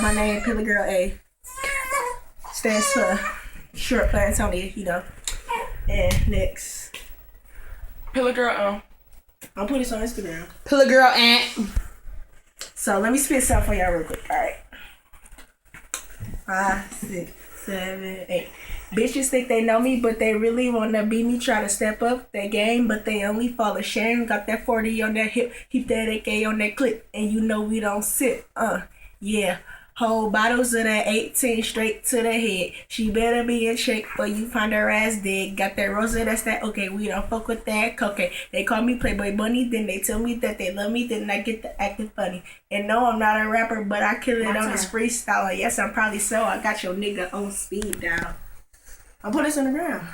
My name Pillar Girl A. Stands for short for Antonia, you know. And next. Pillar Girl O. I'll put this on Instagram. Pillar Girl Aunt. So let me spit something for y'all real quick, alright? 5, 6, 7, 8. Bitches think they know me, but they really wanna be me. Try to step up their game, but they only fall ashamed. Got that 40 on that hip, keep that AK on that clip, and you know we don't sit. Yeah. Whole bottles of that 18 straight to the head. She better be in shape or you find her ass dead. Got that Rosa, that's that. Okay, we don't fuck with that cocaine. They call me Playboy Bunny, then they tell me that they love me, then I get to acting funny. And no, I'm not a rapper, but I kill it on this freestyle. Yes, I'm probably so. I got your nigga on speed dial. I'll put this on the ground.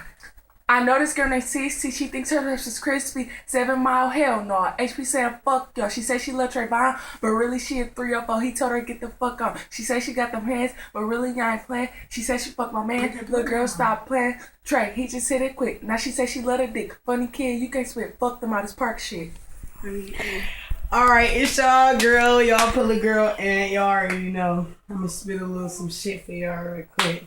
I know this girl named CC, she thinks her lips is crispy. 7 Mile, hell no. HP said fuck y'all. She said she loved Trayvon, but really she a 304. He told her get the fuck on. She said she got them hands, but really I ain't playing. She said she fucked my man. Little girl stop playing. Trey, he just hit it quick. Now she said she love a dick. Funny kid, you can't spit. Fuck them out this park shit. Alright, it's y'all girl, y'all Pillar Girl, and y'all already know. I'm gonna spit a little some shit for y'all real quick.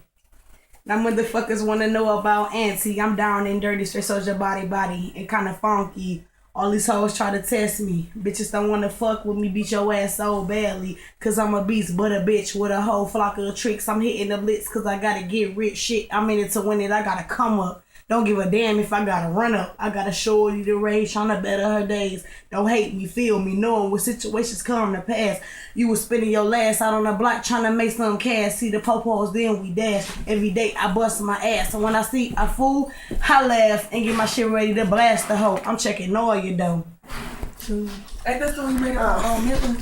Now motherfuckers wanna know about Auntie. I'm down and dirty, straight soldier body, and kinda funky. All these hoes try to test me. Bitches don't wanna fuck with me, beat your ass so badly. Cause I'm a beast, but a bitch with a whole flock of tricks. I'm hitting the blitz cause I gotta get rich. Shit, I'm in it to win it, I gotta come up. Don't give a damn if I gotta run up. I gotta show you the rage, tryna better her days. Don't hate me, feel me, knowing what situations come to pass. You was spending your last out on the block tryna make some cash. See the popos, then we dash. Every day I bust my ass. And when I see a fool, I laugh and get my shit ready to blast the hoe. I'm checking all you though. Hey, that's when we made it on Milton.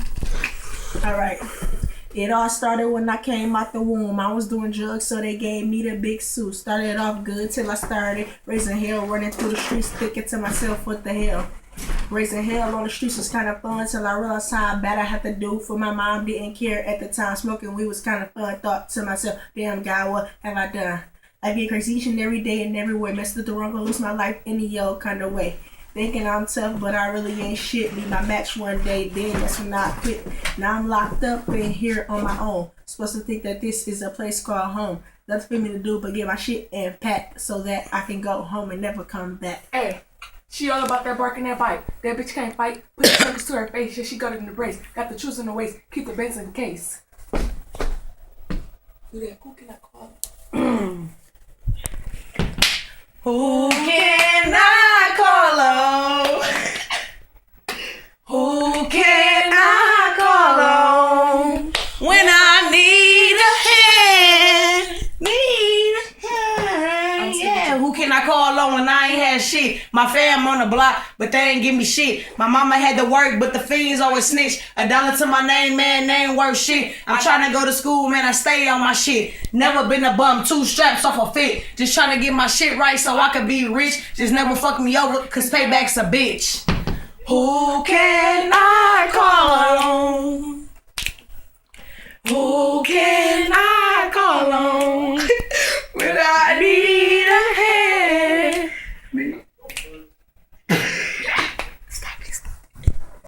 Alright. It all started when I came out the womb. I was doing drugs, so they gave me the big suit. Started off good till I started raising hell, running through the streets, thinking to myself, what the hell? Raising hell on the streets was kind of fun till I realized how bad I had to do for my mom. Didn't care at the time. Smoking weed was kind of fun. Thought to myself, damn God, what have I done? I get crazy each and every day and everywhere. Messed with the wrong, gonna lose my life any old kind of way. Thinking I'm tough, but I really ain't shit. Be my match one day, then that's when I quit. Now I'm locked up in here on my own. Supposed to think that this is a place called home. Nothing for me to do but get my shit and pack so that I can go home and never come back. Hey, she all about that barking that bite. That bitch can't fight. Put the fingers to her face. Yeah, she got it in the brace. Got the shoes in the waist. Keep the bends in the case. Do that. Who can I call? Who can I call on? Who can I call on when I need a hand? Yeah, who can I call on when I ain't had shit? My fam on the block, but they ain't give me shit. My mama had to work, but the fiends always snitch. $1 to my name, man, they ain't worth shit. I'm trying to go to school, man, I stay on my shit. Never been a bum, 2 straps off a fit. Just trying to get my shit right so I can be rich. Just never fuck me over, cause payback's a bitch. Who can I call on? Who can